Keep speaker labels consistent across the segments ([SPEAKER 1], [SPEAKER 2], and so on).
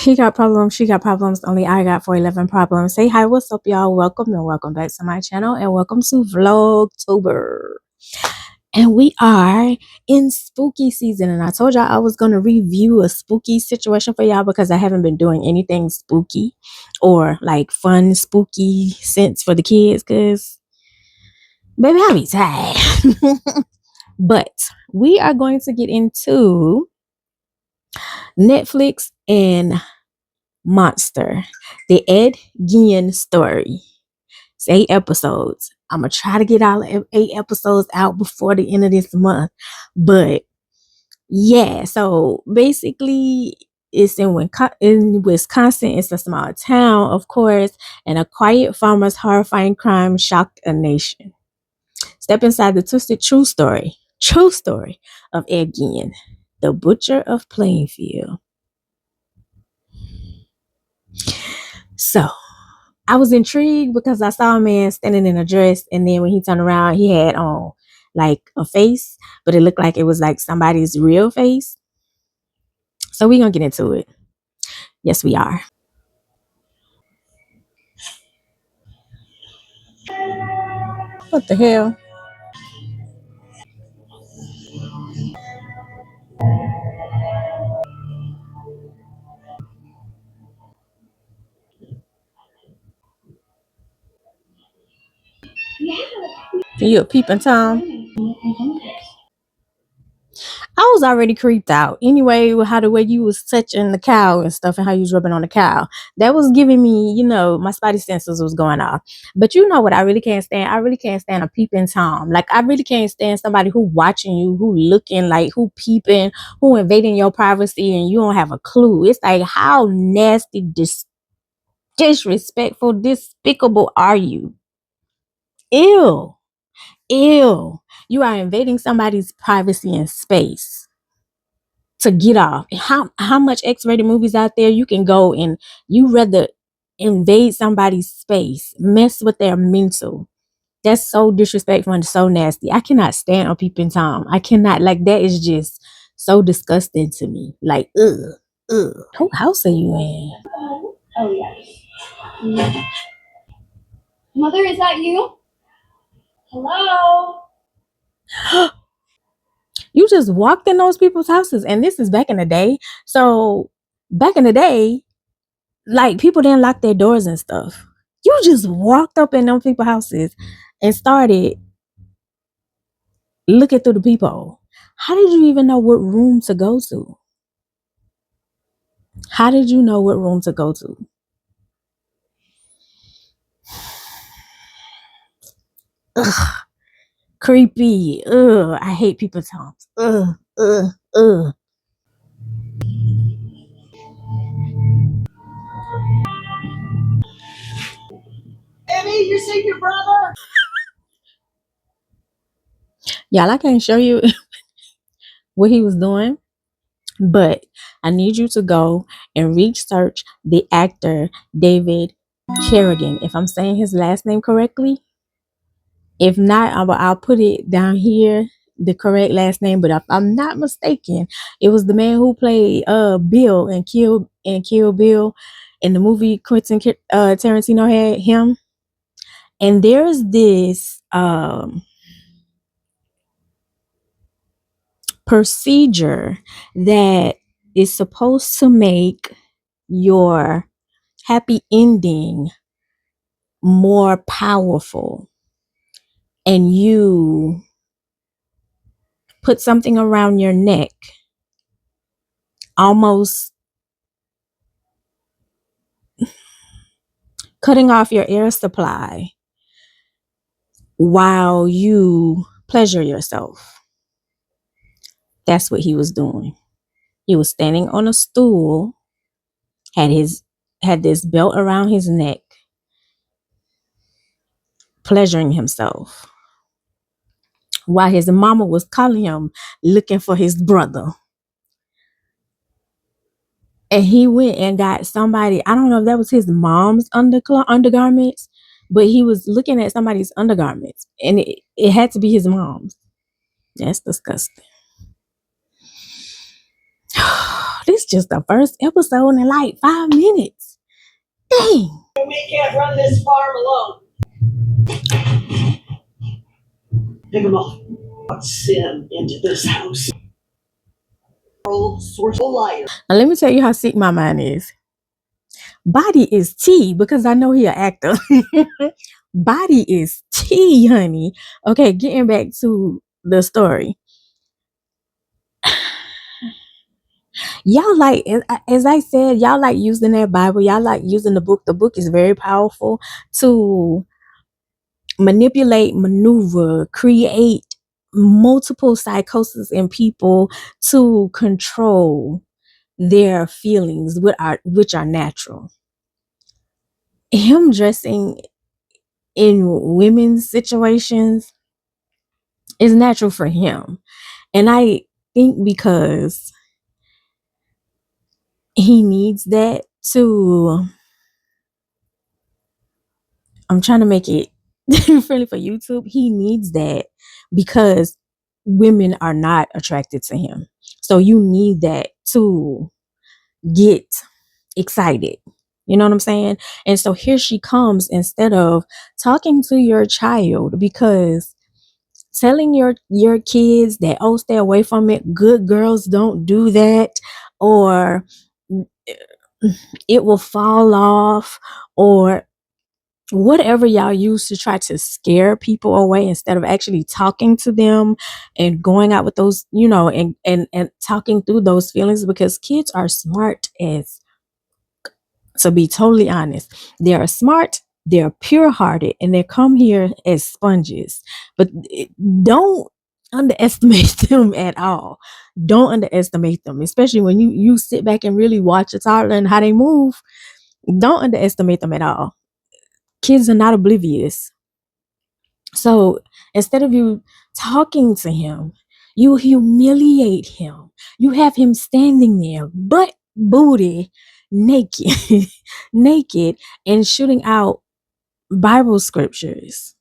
[SPEAKER 1] He got problems, she got problems, only I got 411 problems. Say hi, what's up, y'all? Welcome and welcome back to my channel and welcome to Vlogtober. And we are in spooky season, and I told y'all I was going to review a spooky situation for y'all because I haven't been doing anything spooky or like fun spooky sense for the kids because baby, I'll be tired. But we are going to get into Netflix and Monster, the Gein story. It's 8 episodes. I'm gonna try to get all 8 episodes out before the end of this month. But yeah, so basically it's in Wisconsin. It's a small town, of course, and a quiet farmer's horrifying crime shocked a nation. Step inside the twisted true story of Ed Gein, the butcher of Plainfield. So I was intrigued because I saw a man standing in a dress, and then when he turned around, he had on like a face, but it looked like it was like somebody's real face. So we're gonna get into it. Yes, we are. What the hell? You a peeping Tom? I was already creeped out. Anyway, with how the way you was touching the cow and stuff and how you was rubbing on the cow. That was giving me, my spidey senses was going off. But you know what I really can't stand? I really can't stand a peeping Tom. Like I really can't stand somebody who watching you, who looking like, who peeping, who invading your privacy and you don't have a clue. It's like how nasty, disrespectful, despicable are you? Ew. Ew. You are invading somebody's privacy and space to get off. How much X-rated movies out there you can go and you rather invade somebody's space, mess with their mental. That's so disrespectful and so nasty. I cannot stand a peeping Tom. I cannot, like, that is just so disgusting to me. Like, ugh. Who house are you in?
[SPEAKER 2] Oh, yes. Mother, is that you? Hello?
[SPEAKER 1] You just walked in those people's houses, and this is back in the day. So back in the day, like, people didn't lock their doors and stuff. You just walked up in those people's houses and started looking through the peephole. How did you even know what room to go to? How did you know what room to go to? Ugh, creepy. Ugh, I hate people Toms. Ugh.
[SPEAKER 2] Emmy, you see your brother?
[SPEAKER 1] Y'all, I can't show you what he was doing, but I need you to go and research the actor David Kerrigan. If I'm saying his last name correctly, if not, I'll put it down here, the correct last name. But if I'm not mistaken, it was the man who played Bill and Kill Bill in the movie Quentin Tarantino had him. And there's this procedure that is supposed to make your happy ending more powerful, and you put something around your neck, almost cutting off your air supply while you pleasure yourself. That's what he was doing. He was standing on a stool, had this belt around his neck, pleasuring himself, while his mama was calling him looking for his brother. And he went and got somebody, I don't know if that was his mom's undergarments, but he was looking at somebody's undergarments, and it had to be his mom's. That's disgusting. this is just the first episode in like 5 minutes. Dang.
[SPEAKER 2] We can't run this farm alone. Pick them off. Sin into this house. Source of liar.
[SPEAKER 1] Now let me tell you how sick my mind is. Body is tea, because I know he an actor. Body is tea, honey. Okay, getting back to the story. Y'all like, as I said, y'all like using that Bible. Y'all like using the book. The book is very powerful to manipulate, maneuver, create multiple psychosis in people to control their feelings, which are natural. Him dressing in women's situations is natural for him. And I think because he needs that to, I'm trying to make it friendly for YouTube. He needs that because women are not attracted to him. So you need that to get excited. You know what I'm saying? And so here she comes, instead of talking to your child, because telling your kids that, oh, stay away from it, good girls don't do that, or it will fall off, or whatever y'all use to try to scare people away, instead of actually talking to them and going out with those, and talking through those feelings, because kids are smart as, to be totally honest, they are smart, they're pure hearted, and they come here as sponges. But don't underestimate them at all. Don't underestimate them, especially when you sit back and really watch a toddler and how they move. Don't underestimate them at all. Kids are not oblivious. So instead of you talking to him, you humiliate him. You have him standing there, butt booty, naked, naked, and shooting out Bible scriptures.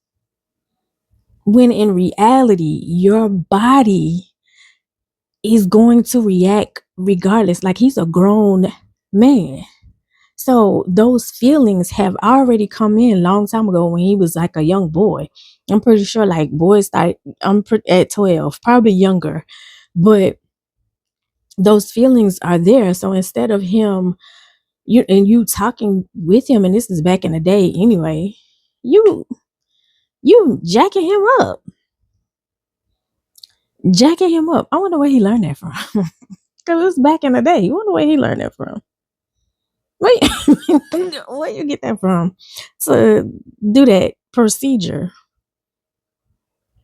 [SPEAKER 1] When in reality, your body is going to react regardless. Like, he's a grown man. So those feelings have already come in a long time ago when he was like a young boy. I'm pretty sure like boys start at 12, probably younger. But those feelings are there. So instead of him, you talking with him, and this is back in the day anyway, you jacking him up. Jacking him up. I wonder where he learned that from. Because it's back in the day. You wonder where he learned that from. Where you get that from to do that procedure?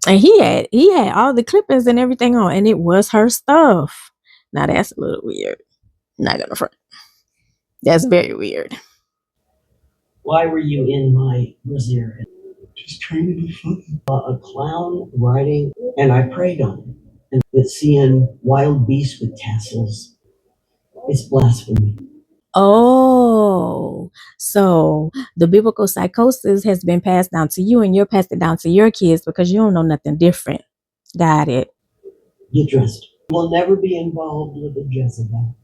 [SPEAKER 1] And he had all the clippings and everything on, and it was her stuff. Now that's a little weird. Not gonna front. That's very weird.
[SPEAKER 2] Why were you in my brazier? Just trying to be funny. A clown riding, and I preyed on it. And it's seeing wild beasts with tassels. It's blasphemy.
[SPEAKER 1] Oh, so the biblical psychosis has been passed down to you, and you're passed it down to your kids because you don't know nothing different. Got it.
[SPEAKER 2] Get dressed. We'll never be involved with a Jezebel.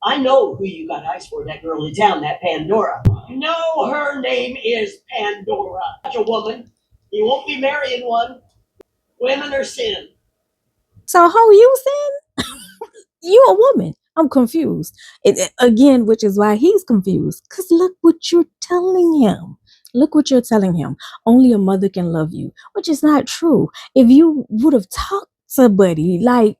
[SPEAKER 2] I know who you got eyes for, that girl in town, that Pandora. You know her name is Pandora. Such a woman. You won't be marrying one. Women are sin.
[SPEAKER 1] So how you sin? You a woman. I'm confused. Again, which is why he's confused. Because look what you're telling him. Look what you're telling him. Only a mother can love you, which is not true. If you would have talked to Buddy, like,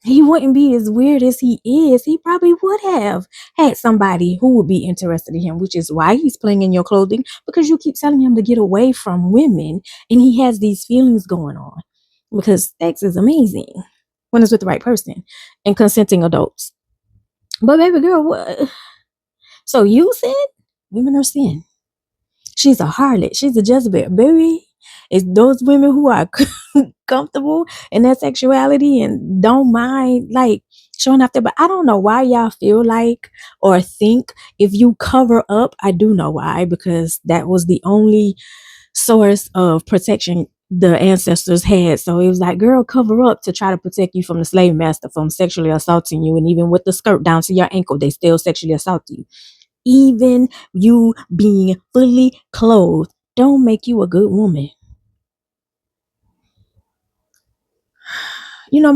[SPEAKER 1] he wouldn't be as weird as he is. He probably would have had somebody who would be interested in him, which is why he's playing in your clothing, because you keep telling him to get away from women, and he has these feelings going on. Because sex is amazing when it's with the right person and consenting adults. But baby girl, what? So you said women are sin. She's a harlot. She's a Jezebel. Baby, it's those women who are comfortable in their sexuality and don't mind like showing off there. But I don't know why y'all feel like or think if you cover up. I do know why, because that was the only source of protection the ancestors had. So it was like, girl, cover up to try to protect you from the slave master from sexually assaulting you. And even with the skirt down to your ankle, they still sexually assault you. Even you being fully clothed don't make you a good woman. You know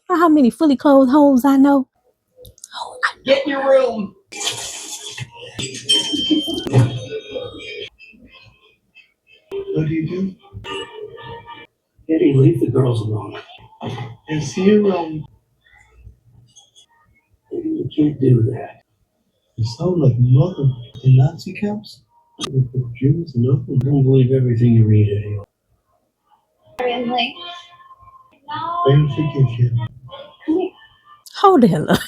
[SPEAKER 1] how many fully clothed hoes I know?
[SPEAKER 2] Get in your room. What do you do? Eddie, leave the girls alone. It's you, you can't do that. You sound like mother in Nazi camps. Jews and nothing. Don't believe everything you read, Eddie. I don't forgive you.
[SPEAKER 1] Hold the hell up.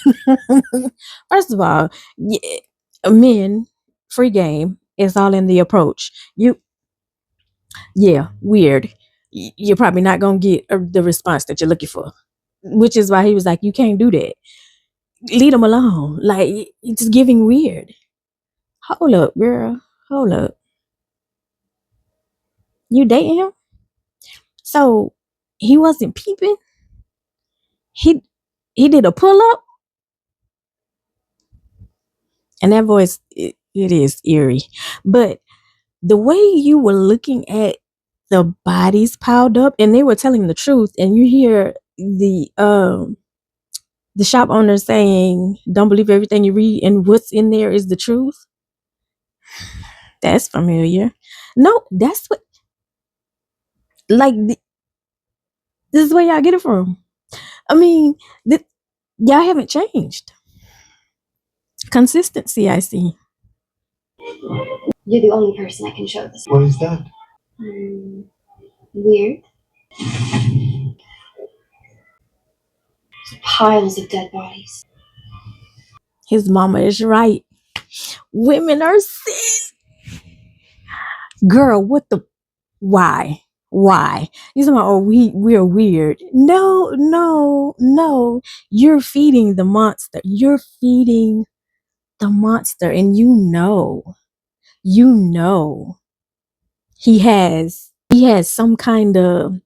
[SPEAKER 1] First of all, men, free game. It's all in the approach. Weird. You're probably not gonna get the response that you're looking for, which is why he was like, you can't do that. Leave them alone. Like, it's giving weird. Hold up, girl. Hold up. You dating him? So he wasn't peeping. He did a pull up, and that voice it is eerie. But the way you were looking at the bodies piled up, and they were telling the truth, and you hear the shop owner saying, "Don't believe everything you read, and what's in there is the truth." That's familiar. No, that's what like this is where y'all get it from. I mean, y'all haven't changed. Consistency, I see.
[SPEAKER 2] You're the only person I can show this. What is that? Weird. Piles of dead bodies.
[SPEAKER 1] His mama is right. Women are sin. Girl, what the why? Why? You talking about, oh, we're weird. No. You're feeding the monster. You're feeding the monster, and you know he has some kind of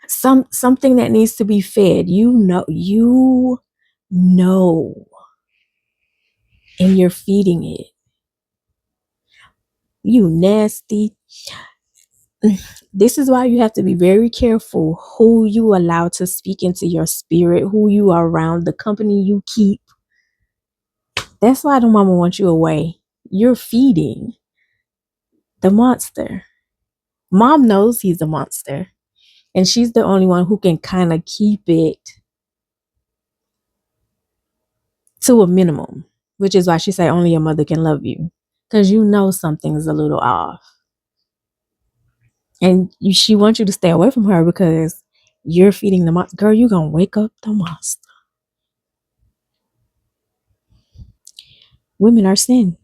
[SPEAKER 1] something that needs to be fed. You know, and you're feeding it. You nasty. This is why you have to be very careful who you allow to speak into your spirit, who you are around, the company you keep. That's why the mama wants you away. You're feeding the monster. Mom knows he's a monster, and she's the only one who can kind of keep it to a minimum, which is why she say only your mother can love you, because you know something's a little off, and she wants you to stay away from her because you're feeding the monster. Girl, you're gonna wake up the monster. Women are sin.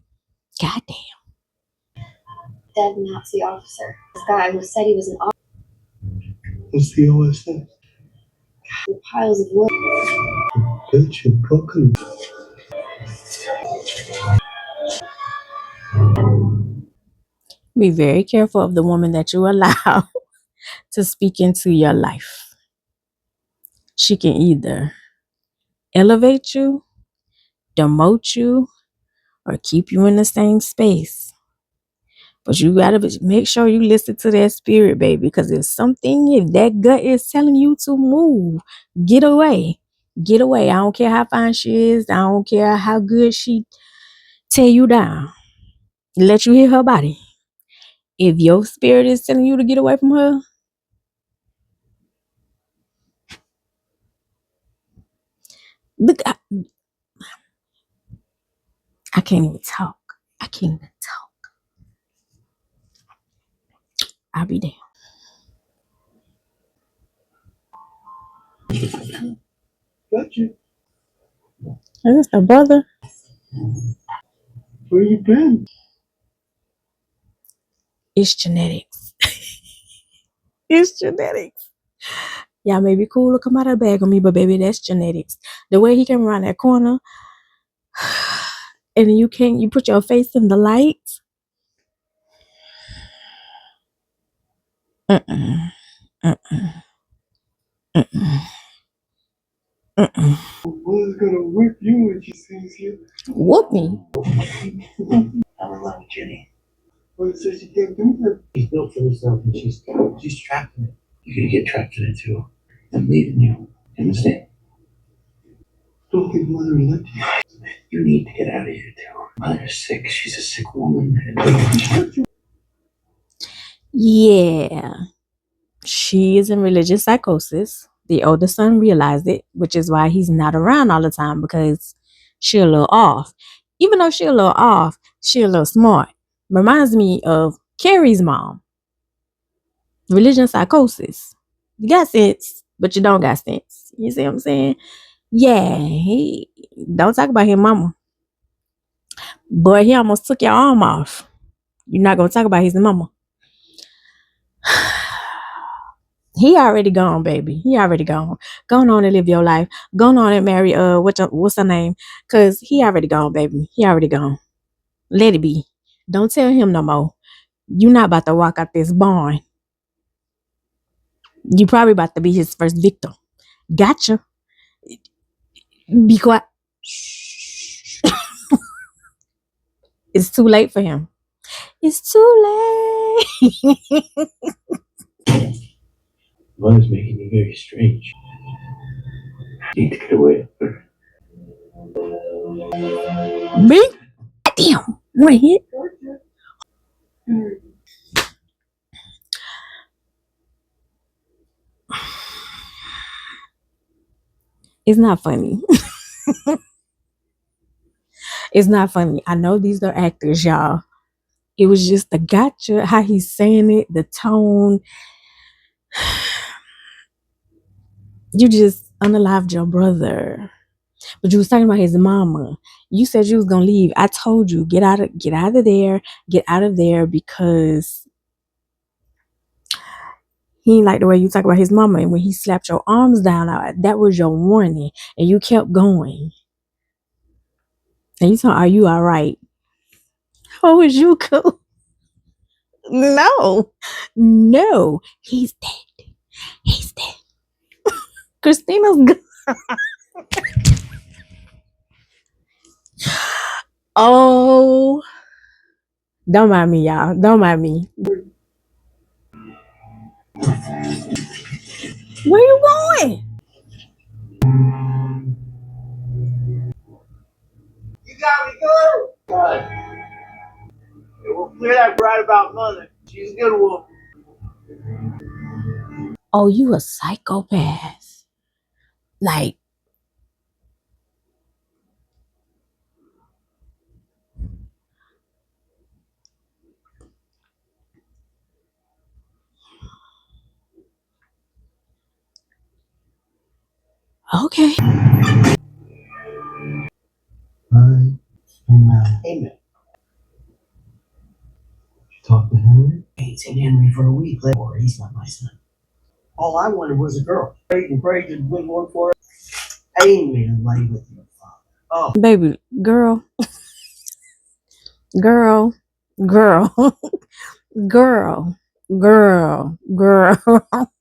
[SPEAKER 1] Goddamn.
[SPEAKER 2] Dead Nazi officer. This guy who said he was an officer. What's the OSS? The piles of wood. Bitch, you're broken.
[SPEAKER 1] Be very careful of the woman that you allow to speak into your life. She can either elevate you, demote you, or keep you in the same space. But you gotta make sure you listen to that spirit, baby, because if that gut is telling you to move, get away. Get away. I don't care how fine she is. I don't care how good she tear you down. Let you hit her body. If your spirit is telling you to get away from her, look, I can't even talk. I can't even talk. I'll be damned.
[SPEAKER 2] Got you.
[SPEAKER 1] Is this the brother?
[SPEAKER 2] Where you been?
[SPEAKER 1] It's genetics. It's genetics. Y'all may be cool to come out of the bag on me, but baby, that's genetics. The way he came around that corner, and you put your face in the light. Mm-mm. Mm-mm. Mm-mm. Mm-mm.
[SPEAKER 2] Mother's gonna whip you when she sees you.
[SPEAKER 1] Whoop me.
[SPEAKER 2] I'm in love with Jenny. What says she can't do that? She's built for herself and she's trapped in it. You're gonna get trapped in it too. I'm leaving you. You understand? Don't think mother will let you. You need to get out of here too. Mother's sick. She's a sick woman.
[SPEAKER 1] Yeah. She is in religious psychosis. The older son realized it, which is why he's not around all the time because she a little off. Even though she a little off, she a little smart. Reminds me of Carrie's mom. Religion psychosis. You got sense, but you don't got sense. You see what I'm saying? Yeah, he don't talk about his mama. Boy, he almost took your arm off. You're not gonna talk about his mama. He already gone, baby. He already gone. Go on and live your life. Go on and marry what's her name? Cause he already gone, baby. He already gone. Let it be. Don't tell him no more. You not about to walk out this barn. You probably about to be his first victim. Gotcha. Be quiet. Shh. It's too late for him. It's too late.
[SPEAKER 2] Mother's making you very strange. You need to get away.
[SPEAKER 1] Me? Damn. Right here. It's not funny. It's not funny. I know these are actors, y'all. It was just the gotcha, how he's saying it, the tone. You just unalived your brother. But you was talking about his mama. You said you was gonna leave. I told you, get out of there, get out of there because he ain't like the way you talk about his mama. And when he slapped your arms down, that was your warning. And you kept going. And you thought, are you all right? How was you cool? No. No. He's dead. He's dead. Christina's good. Oh, don't mind me, y'all. Don't mind me. Where you going?
[SPEAKER 2] You got me good. God. We'll clear that right about mother. She's a good woman.
[SPEAKER 1] Oh, you a psychopath. Like, okay.
[SPEAKER 2] Amen. Amen. You talk to Henry? I ain't seen Henry for a week. He's not my son. All I wanted was a girl. Prayed and prayed to the good Lord for it. Amen. Lay with your father. Oh.
[SPEAKER 1] Baby, girl, girl, girl, girl, girl, girl.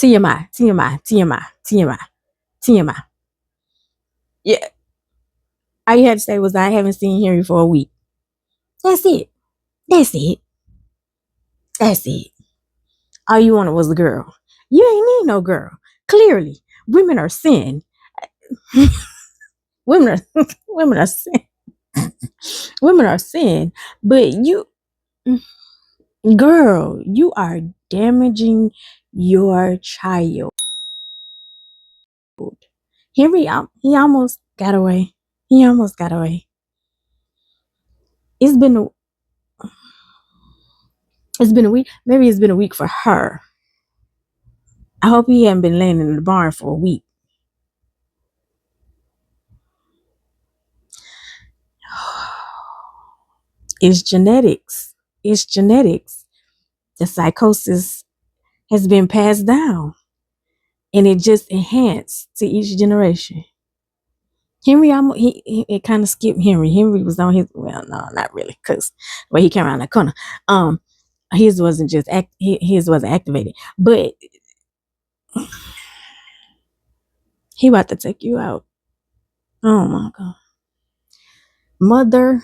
[SPEAKER 1] TMI, TMI, TMI, TMI, TMI. Yeah. All you had to say was I haven't seen Henry for a week. That's it. That's it. That's it. All you wanted was a girl. You ain't need no girl. Clearly, women are sin. women are women are sin. Women are sin. But you, girl, you are damaging your child. Henry, he almost got away. He almost got away. It's been a, it's been a week. Maybe it's been a week for her. I hope he hadn't been laying in the barn for a week. It's genetics. It's genetics. The psychosis has been passed down and it just enhanced to each generation. Henry, it kind of skipped Henry. Henry was on his, well, no, not really, because he came around the corner. His wasn't just his wasn't activated, but he about to take you out. Oh my god, mother,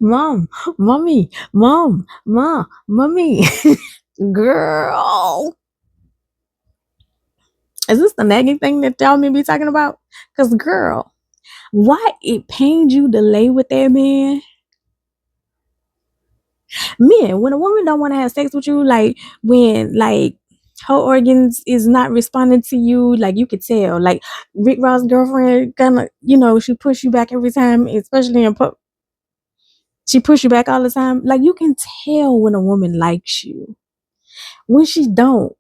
[SPEAKER 1] mom, mommy, mommy, girl. Is this the nagging thing that y'all may be talking about? Cause girl, why it pained you to lay with that man? Men, when a woman don't want to have sex with you, like when like her organs is not responding to you, like you could tell. Like Rick Ross' girlfriend gonna, she push you back every time, especially in she push you back all the time. Like you can tell when a woman likes you. When she don't,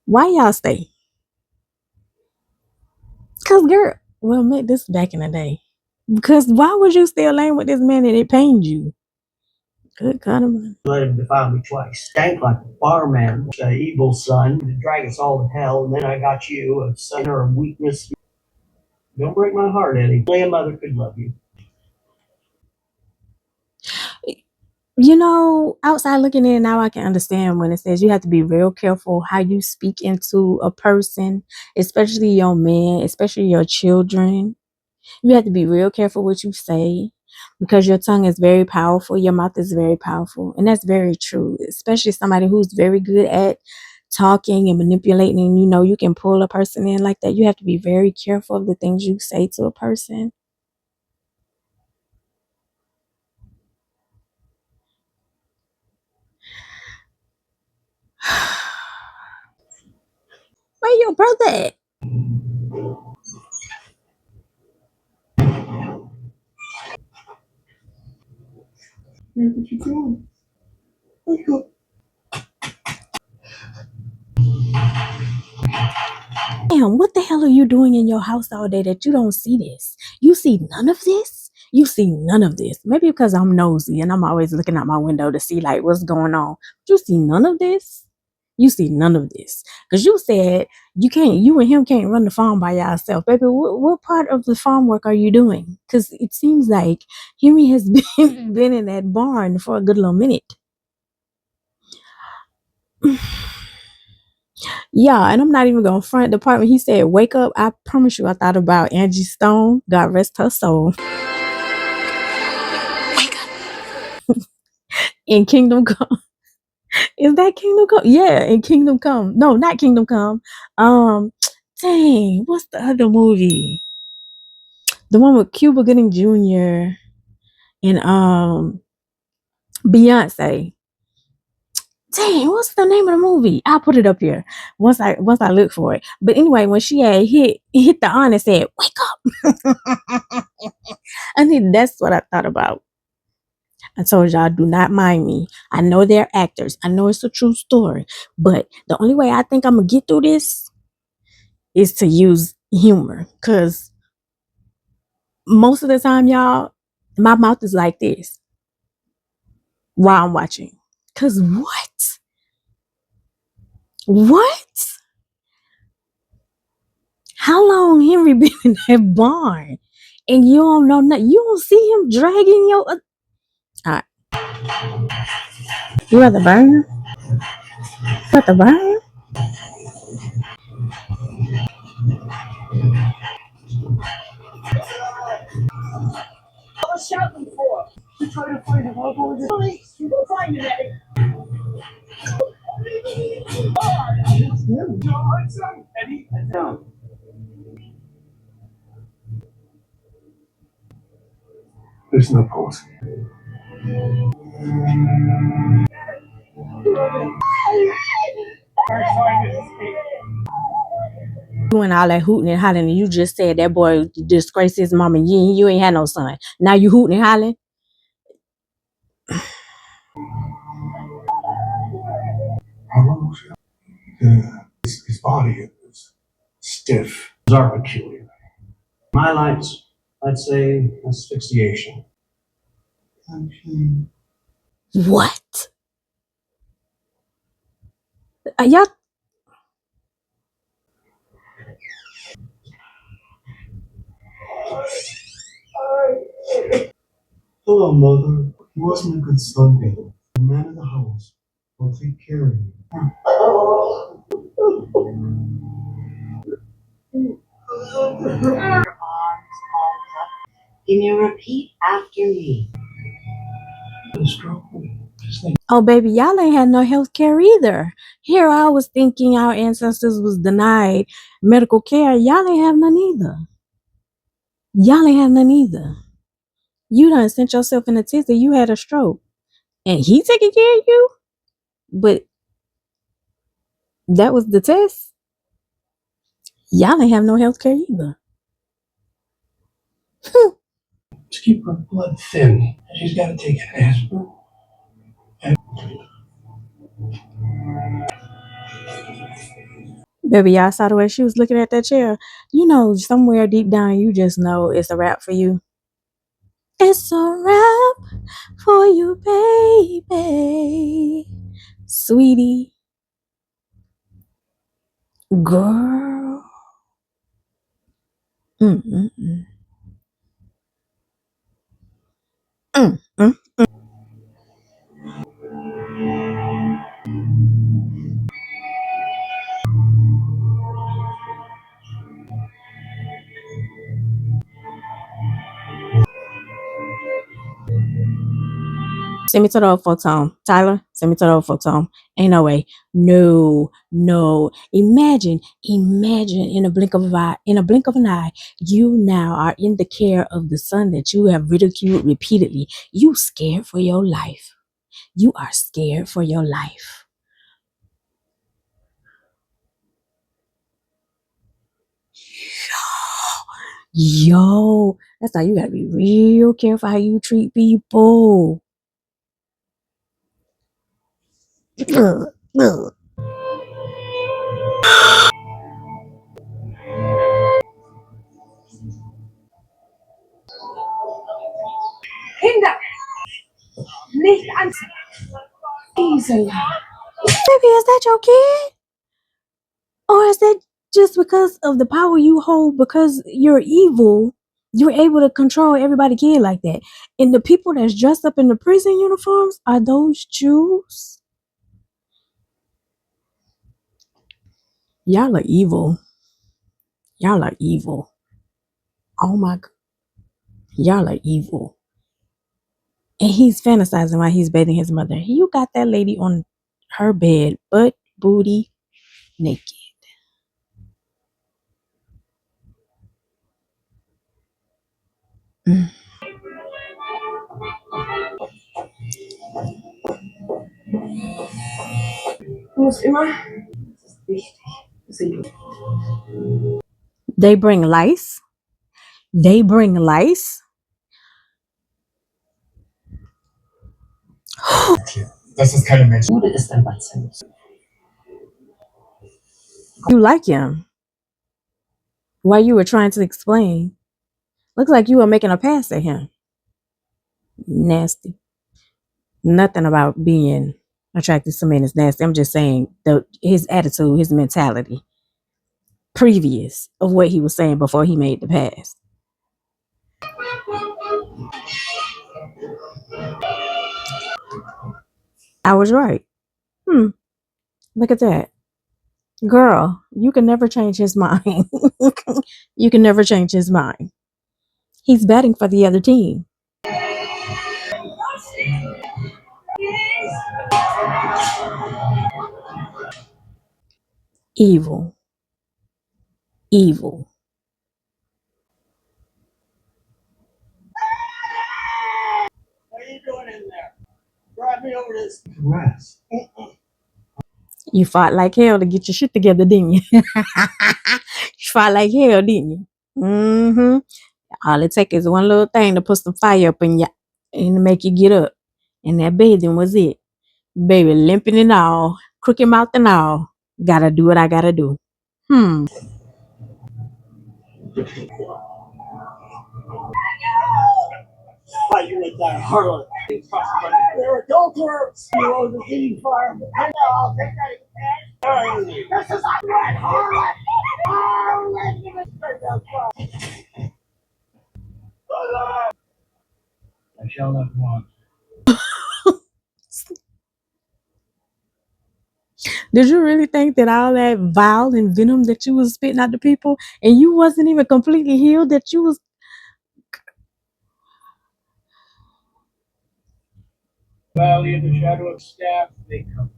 [SPEAKER 1] why y'all stay? Cause girl, well, this back in the day. Because why was you still laying with this man and it pained you? Good God Almighty.
[SPEAKER 2] Let him defile me twice. Stank like a barman, an evil son, to drag us all to hell. And then I got you, a center of weakness. Don't break my heart, Eddie. Only a mother could love you.
[SPEAKER 1] Outside looking in now, I can understand when it says you have to be real careful how you speak into a person, especially your man, especially your children. You have to be real careful what you say because your tongue is very powerful. Your mouth is very powerful. And that's very true, especially somebody who's very good at talking and manipulating. You can pull a person in like that. You have to be very careful of the things you say to a person. Where your brother at?
[SPEAKER 2] What you doing?
[SPEAKER 1] Damn, what the hell are you doing in your house all day that you don't see this? You see none of this? You see none of this. Maybe because I'm nosy and I'm always looking out my window to see like what's going on. You see none of this? You see none of this. Because you said you and him can't run the farm by yourself. Baby, what part of the farm work are you doing? Because it seems like Henry has been in that barn for a good little minute. Yeah, and I'm not even gonna front the part when he said, "Wake up." I promise you, I thought about Angie Stone. God rest her soul. In Kingdom Come. Is that Kingdom Come? Yeah, in Kingdom Come. No, not Kingdom Come. Um, dang, what's the other movie? The one with Cuba Gooding Jr. and Beyonce. Dang, what's the name of the movie? I'll put it up here once I look for it. But anyway, when she had hit the on and said, "Wake up," I think that's what I thought about. I told y'all, do not mind me. I know they're actors. I know it's a true story. But the only way I think I'm going to get through this is to use humor. Because most of the time, y'all, my mouth is like this while I'm watching. Because what? What? How long Henry been in that barn? And you don't know nothing. You don't see him dragging your... All right. You rather burn him? You rather burn him?
[SPEAKER 2] I was shouting for him. You try to find him. I'll go with the police. You go find him, Eddie. Eddie, no. There's no pause.
[SPEAKER 1] Doing all that hooting and hollering, and you just said that boy disgraced his mama. You ain't had no son. Now you hooting and hollering.
[SPEAKER 2] How long was it? His body is stiff. Those are peculiar. My lights, I'd say asphyxiation.
[SPEAKER 1] What? Y'all.
[SPEAKER 2] Hello, Mother. He wasn't a good son, Baby. The man of the house will take care of you. Arms palms up. Can you repeat after me?
[SPEAKER 1] Oh, baby, y'all ain't had no health care either. Here I was thinking our ancestors was denied medical care. Y'all ain't have none either. Y'all ain't have none either. You done sent yourself in a tizzy. You had a stroke. And he taking care of you? But that was the test. Y'all ain't have no health care either.
[SPEAKER 2] To keep her blood thin, she's got to take an aspirin.
[SPEAKER 1] Baby, y'all saw the way she was looking at that chair. You know, somewhere deep down, you just know it's a wrap for you. It's a wrap for you, baby. Sweetie. Girl. Mm-mm-mm. Mm-mm. Send me to the old folks home. Tyler, send me to the old folks home. Ain't no way. No, no. Imagine in a blink of an eye, you now are in the care of the son that you have ridiculed repeatedly. You scared for your life. You are scared for your life. Yo, that's how you gotta be real careful how you treat people. Ugh, ugh.
[SPEAKER 2] Kinder, nicht ans Diesel.
[SPEAKER 1] Baby, is that your kid? Or is that just because of the power you hold because you're evil? You're able to control everybody kid like that. And the people that's dressed up in the prison uniforms, are those Jews? Y'all are evil. Y'all are evil. Oh my God. Y'all are evil. And he's fantasizing while he's bathing his mother. You got that lady on her bed, butt, booty, naked. Mm.
[SPEAKER 2] Muss immer. Das ist wichtig.
[SPEAKER 1] They bring lice. They bring lice.
[SPEAKER 2] Das ist keine Mensch. Bude ist ein Batzen.
[SPEAKER 1] You like him. While you were trying to explain. Looks like you were making a pass at him. Nasty. Nothing about being attracted to men is nasty. I'm just saying his attitude, his mentality, previous of what he was saying before he made the pass. I was right. Look at that. Girl, you can never change his mind. You can never change his mind. He's betting for the other team. Evil. Evil.
[SPEAKER 2] What are you doing in there? Drive me over this. Rest.
[SPEAKER 1] You fought like hell to get your shit together, didn't you? You fought like hell, didn't you? Mm-hmm. All it takes is one little thing to put some fire up in you and to make you get up. And that bathing was it. Baby, limping and all, crooked mouth and all. Gotta do what I gotta do.
[SPEAKER 2] Why you with that harlot? They're adulterers. You owe the heating fire. I'll take that. This is a red harlot. Harlot. I shall not want.
[SPEAKER 1] Did you really think that all that vile and venom that you was spitting out to people and you wasn't even completely healed, that you was
[SPEAKER 2] Valley in the shadow of staff, they come.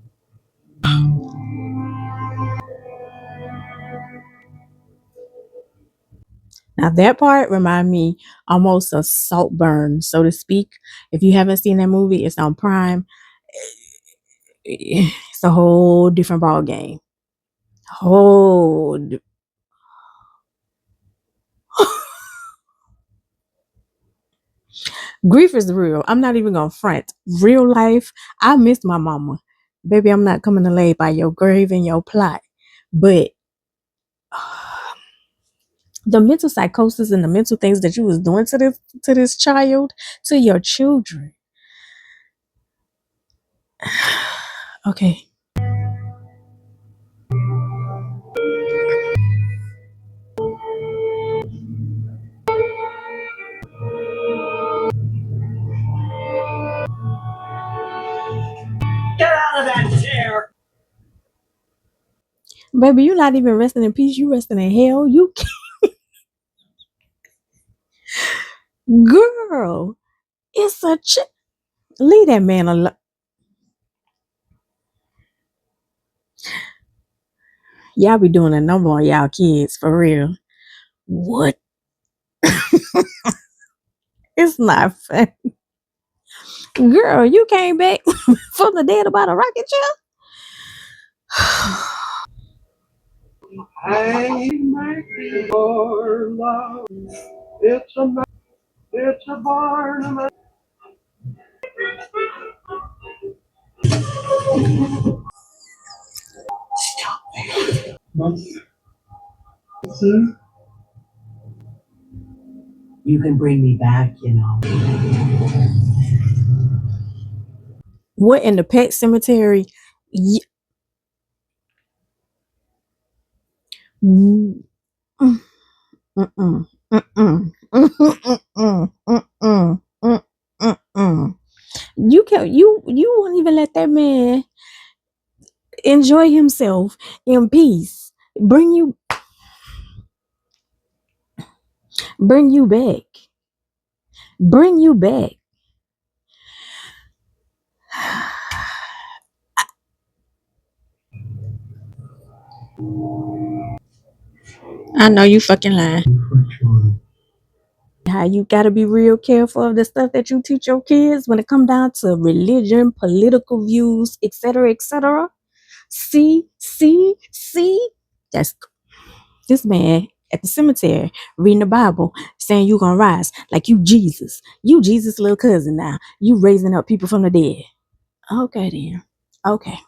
[SPEAKER 1] now that part remind me almost of Saltburn, so to speak. If you haven't seen that movie, it's on Prime. It's a whole different ball game. Whole grief is real. I'm not even gonna front. Real life, I miss my mama. Baby, I'm not coming to lay by your grave and your plot. But the mental psychosis and the mental things that you was doing to this child, to your children. Okay.
[SPEAKER 2] Get out of that chair!
[SPEAKER 1] Baby, you not even resting in peace, you resting in hell. You girl, it's a leave that man alone. Y'all be doing a number on y'all kids for real. What? It's not fun. Girl, you came back from the dead about a rocket ship?
[SPEAKER 2] I might be your love. It's a barn. You can bring me back, you know.
[SPEAKER 1] What in the pet cemetery? Mm, mm, mm, mm, mm, mm, mm, mm. You won't even let that man enjoy himself in peace. Bring you back. Bring you back. I know you fucking lying. How you gotta be real careful of the stuff that you teach your kids when it come down to religion, political views, etc., etc. See. That's this man at the cemetery reading the Bible, saying you gonna rise like you Jesus. You Jesus' little cousin now. You raising up people from the dead. Okay then. Okay.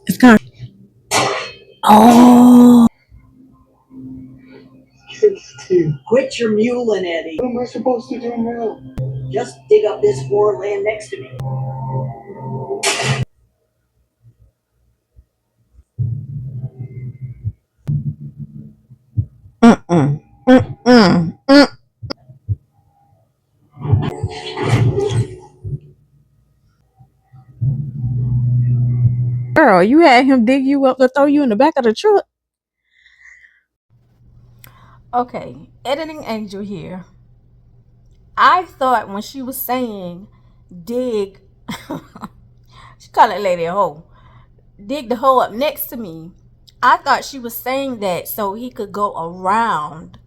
[SPEAKER 1] It's kind of, oh.
[SPEAKER 2] Quit your muling, Eddie. What am I supposed to do now? Just dig up this floor land next to me.
[SPEAKER 1] Mm-mm. Mm-mm. Girl, you had him dig you up to throw you in the back of the truck. Okay, editing angel here. I thought when she was saying dig, she called that lady a hoe. Dig the hole up next to me. I thought she was saying that so he could go around,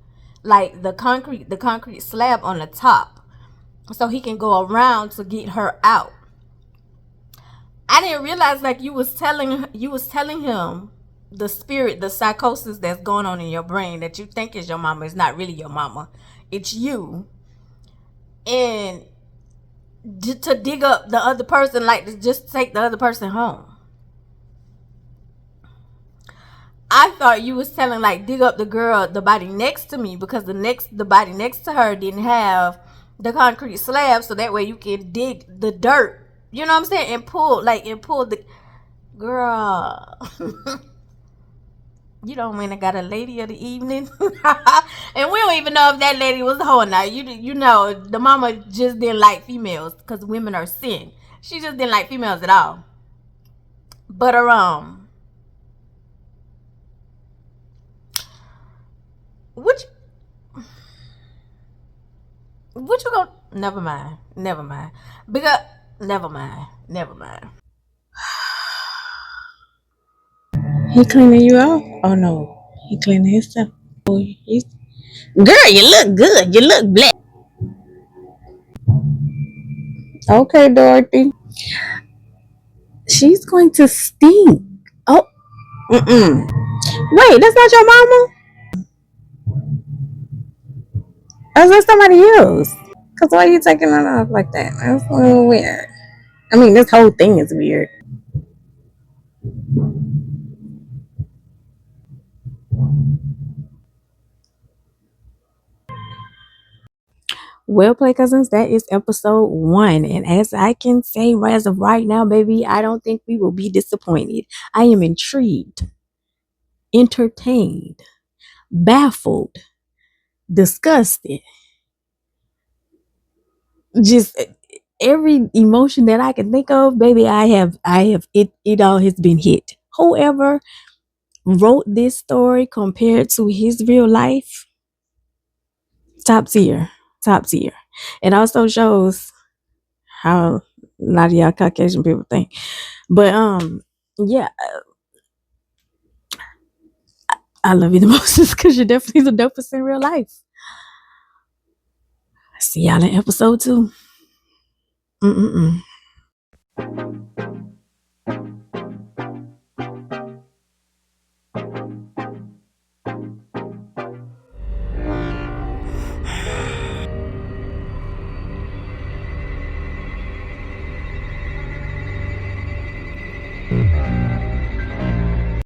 [SPEAKER 1] like the concrete slab on the top, so he can go around to get her out. I didn't realize like you was telling him the spirit, the psychosis that's going on in your brain that you think is your mama is not really your mama. It's you. And to dig up the other person, like to just take the other person home. I thought you was telling like dig up the body next to me, because the body next to her didn't have the concrete slab, so that way you can dig the dirt. You know what I'm saying? And pull the girl. You don't win and got a lady of the evening. And we don't even know if that lady was a hoe or not. You know, the mama just didn't like females because women are sin. She just didn't like females at all. But which what you go never mind. Never mind. Because never mind. Never mind.
[SPEAKER 3] He cleaning you out? Oh no, he cleaning himself. Oh, he's girl. You look good. You look black. Okay, Dorothy. She's going to stink. Oh, mm-mm. Wait, that's not your mama? Oh, that's somebody else. Cause why are you taking it off like that? That's a little weird. I mean, this whole thing is weird.
[SPEAKER 1] Well, play cousins, that is episode 1. And as I can say, as of right now, baby, I don't think we will be disappointed. I am intrigued, entertained, baffled, disgusted. Just every emotion that I can think of, baby, it all has been hit. Whoever wrote this story compared to his real life, top tier, top tier. It also shows how a lot of y'all Caucasian people think. But yeah, I love you the most because you're definitely the dopest in real life. See y'all in episode 2. Mm-mm-mm.